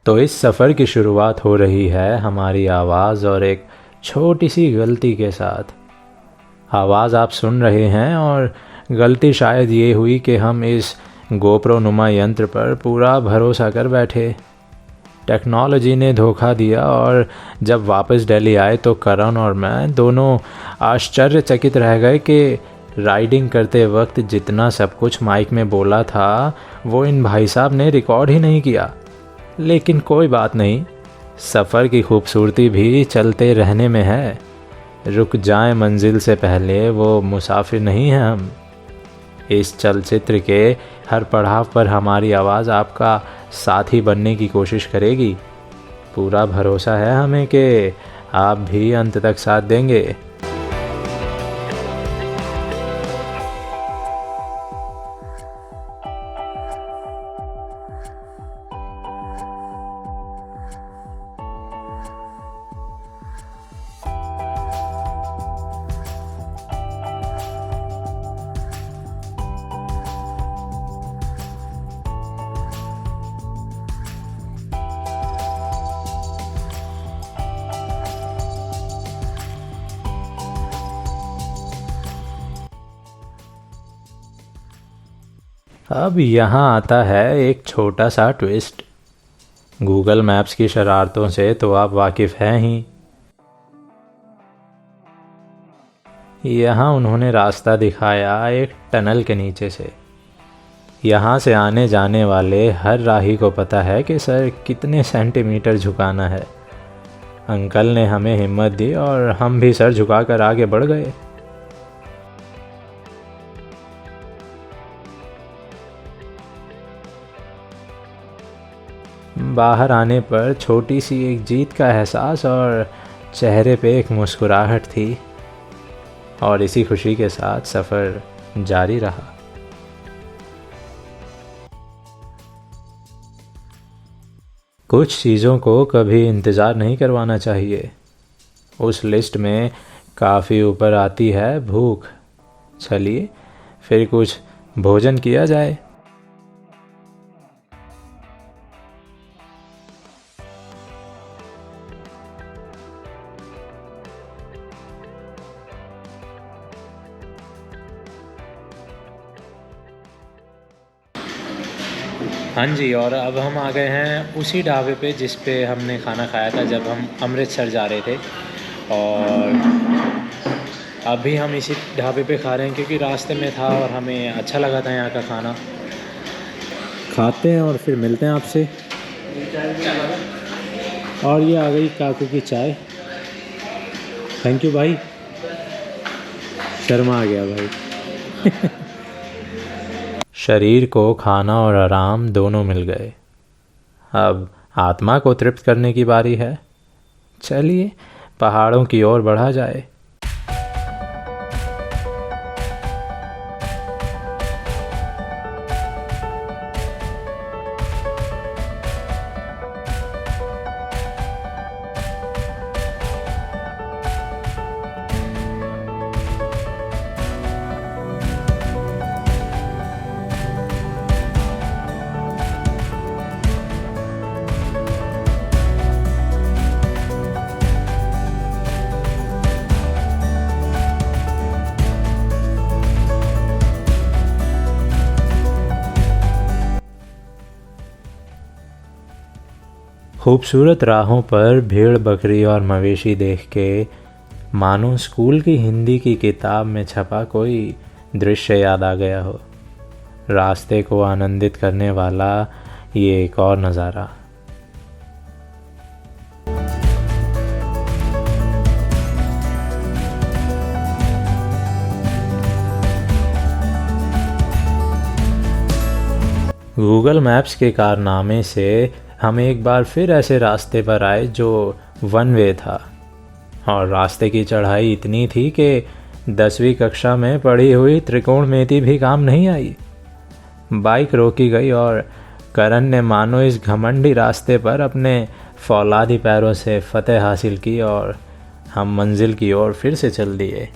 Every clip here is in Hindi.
तो इस सफ़र की शुरुआत हो रही है हमारी आवाज़ और एक छोटी सी गलती के साथ। आवाज़ आप सुन रहे हैं और गलती शायद ये हुई कि हम इस गोप्रो नुमा यंत्र पर पूरा भरोसा कर बैठे। टेक्नोलॉजी ने धोखा दिया और जब वापस दिल्ली आए तो करण और मैं दोनों आश्चर्यचकित रह गए कि राइडिंग करते वक्त जितना सब कुछ माइक में बोला था वो इन भाई साहब ने रिकॉर्ड ही नहीं किया। लेकिन कोई बात नहीं, सफ़र की खूबसूरती भी चलते रहने में है। रुक जाएं मंजिल से पहले, वो मुसाफिर नहीं हैं हम। इस चलचित्र के हर पड़ाव पर हमारी आवाज़ आपका साथी बनने की कोशिश करेगी। पूरा भरोसा है हमें कि आप भी अंत तक साथ देंगे। अब यहाँ आता है एक छोटा सा ट्विस्ट। गूगल मैप्स की शरारतों से तो आप वाकिफ़ हैं ही। यहाँ उन्होंने रास्ता दिखाया एक टनल के नीचे से। यहाँ से आने जाने वाले हर राही को पता है कि सर कितने सेंटीमीटर झुकाना है। अंकल ने हमें हिम्मत दी और हम भी सर झुकाकर आगे बढ़ गए। बाहर आने पर छोटी सी एक जीत का एहसास और चेहरे पे एक मुस्कुराहट थी, और इसी खुशी के साथ सफ़र जारी रहा। कुछ चीज़ों को कभी इंतज़ार नहीं करवाना चाहिए। उस लिस्ट में काफ़ी ऊपर आती है भूख। चलिए फिर कुछ भोजन किया जाए। हाँ जी, और अब हम आ गए हैं उसी ढाबे पे जिस पे हमने खाना खाया था जब हम अमृतसर जा रहे थे। और अभी हम इसी ढाबे पे खा रहे हैं क्योंकि रास्ते में था और हमें अच्छा लगा था यहाँ का खाना। खाते हैं और फिर मिलते हैं आपसे। और ये आ गई काकू की चाय। थैंक यू भाई। शर्मा आ गया भाई। शरीर को खाना और आराम दोनों मिल गए। अब आत्मा को तृप्त करने की बारी है। चलिए पहाड़ों की ओर बढ़ा जाए। खूबसूरत राहों पर भेड़ बकरी और मवेशी देख के मानो स्कूल की हिंदी की किताब में छपा कोई दृश्य याद आ गया हो। रास्ते को आनंदित करने वाला ये एक और नज़ारा। गूगल मैप्स के कारनामे से हम एक बार फिर ऐसे रास्ते पर आए जो वन वे था, और रास्ते की चढ़ाई इतनी थी कि 10वीं कक्षा में पढ़ी हुई त्रिकोणमिति भी काम नहीं आई। बाइक रोकी गई और करण ने मानो इस घमंडी रास्ते पर अपने फौलादी पैरों से फतेह हासिल की और हम मंजिल की ओर फिर से चल दिए।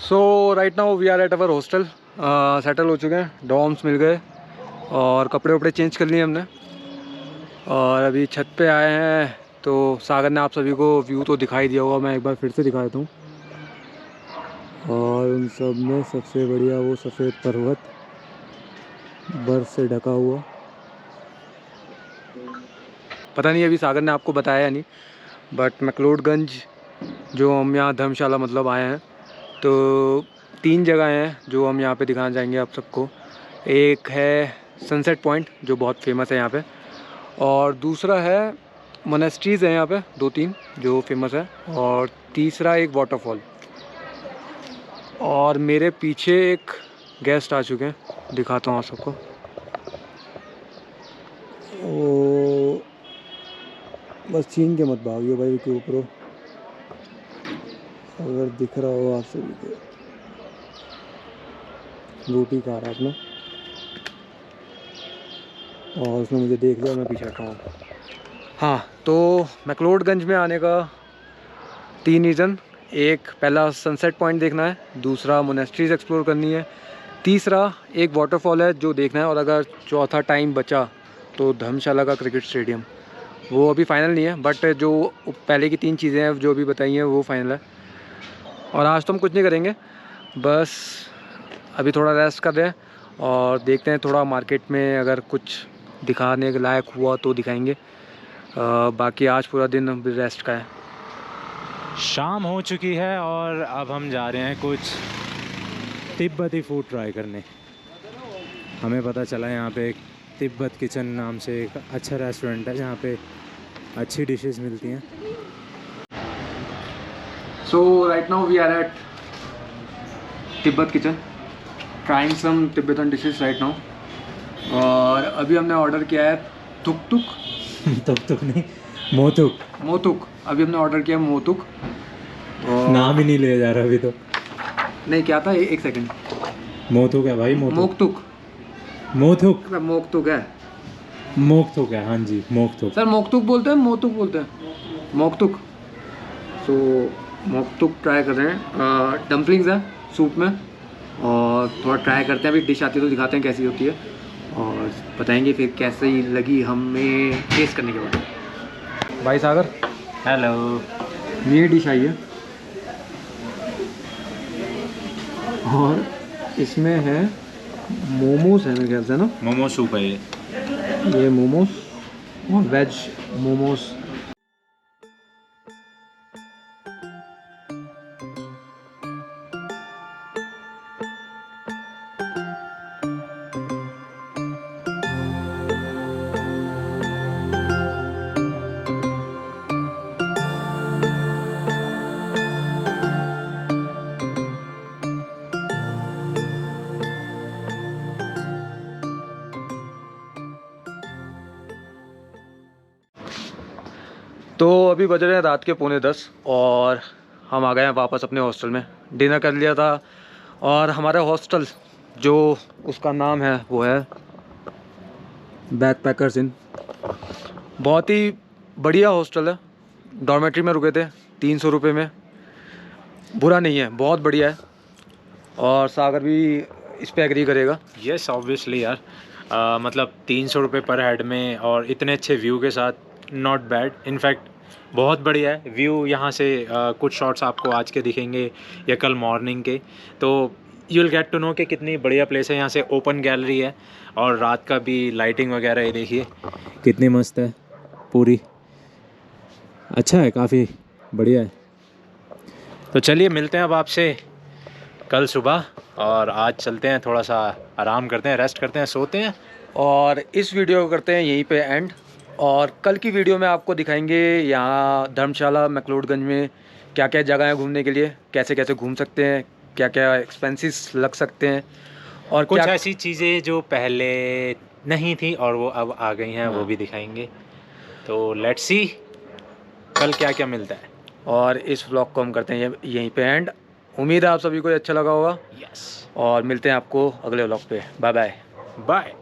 So right now we are at our hostel. Settle हो चुके हैं, डॉर्म्स मिल गए और कपड़े वपड़े चेंज कर लिए हमने और अभी छत पे आए हैं। तो सागर ने आप सभी को व्यू तो दिखाई दिया होगा, मैं एक बार फिर से दिखा देता हूँ। और उन सब में सबसे बढ़िया वो सफ़ेद पर्वत बर्फ़ से ढका हुआ। पता नहीं अभी सागर ने आपको बताया या नहीं, बट मैक्लोडगंज जो हम यहाँ धर्मशाला मतलब आए हैं, तो 3 जगह हैं जो हम यहाँ पे दिखाना चाहेंगे आप सबको। एक है सनसेट पॉइंट जो बहुत फेमस है यहाँ पे, और दूसरा है मोनेस्ट्रीज़ है यहाँ पे 2-3 जो फेमस है, और तीसरा एक वाटरफॉल। और मेरे पीछे एक गेस्ट आ चुके हैं, दिखाता हूँ आप सबको। ओ बस छीन के मत भागियो भाई के ऊपर, अगर दिख रहा हो आप सभी को। रोटी खा रहा अपना और उसने मुझे देख लिया, मैं पीछे हटा हूँ। हाँ, तो मैक्लोडगंज में आने का 3 रीज़न। एक, पहला सनसेट पॉइंट देखना है, दूसरा मोनेस्ट्रीज़ एक्सप्लोर करनी है, तीसरा एक वाटरफॉल है जो देखना है, और अगर चौथा टाइम बचा तो धर्मशाला का क्रिकेट स्टेडियम। वो अभी फाइनल नहीं है, बट जो पहले की 3 चीज़ें हैं जो अभी बताई हैं वो फाइनल है। और आज तो हम कुछ नहीं करेंगे, बस अभी थोड़ा रेस्ट कर रहे हैं और देखते हैं थोड़ा मार्केट में अगर कुछ दिखाने के लायक हुआ तो दिखाएंगे। बाकी आज पूरा दिन अभी रेस्ट का है। शाम हो चुकी है और अब हम जा रहे हैं कुछ तिब्बती फूड ट्राई करने। हमें पता चला यहाँ पे एक तिब्बत किचन नाम से एक अच्छा रेस्टोरेंट है जहाँ पे अच्छी डिशेस मिलती हैं। So right now we are at Tibet kitchen, trying some Tibetan dishes right now. और अभी हमने ऑर्डर किया है तुक तुक तुक नहीं, मोतुक। मोतुक। अभी हमने ऑर्डर किया मोतुक। नाम ही नहीं लिया जा रहा अभी तो। नहीं, क्या था, एक सेकंड। मोतुक है भाई, मोकतुक। मोतुक मोकतुक है, मोकतुक है, हाँ जी मोकतुक। सर मोकतुक बोलते हैं, मोतुक बोलते हैं, मोकतुक। तो मोकतुक ट्राई कर रहे हैं। डम्पलिंग्स है सूप में, और थोड़ा ट्राई करते हैं, अभी डिश आती है तो दिखाते हैं कैसी होती है और बताएंगे फिर कैसी लगी हमें टेस्ट करने के बाद। भाई सागर, हेलो। ये डिश आई है और इसमें है मोमोज है मेरे ख्याल से ना। मोमो सूप है ये मोमोज और वेज मोमोज। तो अभी बज रहे हैं रात के 9:45 और हम आ गए हैं वापस अपने हॉस्टल में। डिनर कर लिया था और हमारा हॉस्टल जो उसका नाम है वो है बैकपैकर्स इन। बहुत ही बढ़िया हॉस्टल है। डॉर्मेट्री में रुके थे 300 रुपये में, बुरा नहीं है, बहुत बढ़िया है। और सागर भी इस पर एग्री करेगा। यस ऑब्वियसली यार, मतलब 300 रुपये पर हेड में और इतने अच्छे व्यू के साथ, नॉट बैड। इनफैक्ट बहुत बढ़िया है व्यू यहाँ से। कुछ शॉट्स आपको आज के दिखेंगे या कल मॉर्निंग के, तो you will get to know कि कितनी बढ़िया प्लेस है। यहाँ से ओपन गैलरी है और रात का भी लाइटिंग वगैरह ये देखिए कितनी मस्त है पूरी। अच्छा है, काफ़ी बढ़िया है। तो चलिए मिलते हैं अब आपसे कल सुबह, और आज चलते हैं थोड़ा सा आराम करते हैं, रेस्ट करते हैं, सोते हैं। और इस वीडियो को करते हैं यहीं पे एंड, और कल की वीडियो में आपको दिखाएंगे यहाँ धर्मशाला मैक्लोडगंज में क्या क्या जगह है घूमने के लिए, कैसे कैसे घूम सकते हैं, क्या क्या एक्सपेंसेस लग सकते हैं, और कुछ क्या ऐसी चीज़ें जो पहले नहीं थी और वो अब आ गई हैं वो भी दिखाएंगे। तो लेट्स सी कल क्या क्या मिलता है। और इस व्लॉग को हम करते हैं यहीं पे एंड। उम्मीद है आप सभी को अच्छा लगा होगा। यस, और मिलते हैं आपको अगले व्लॉग पे। Bye bye. बाय।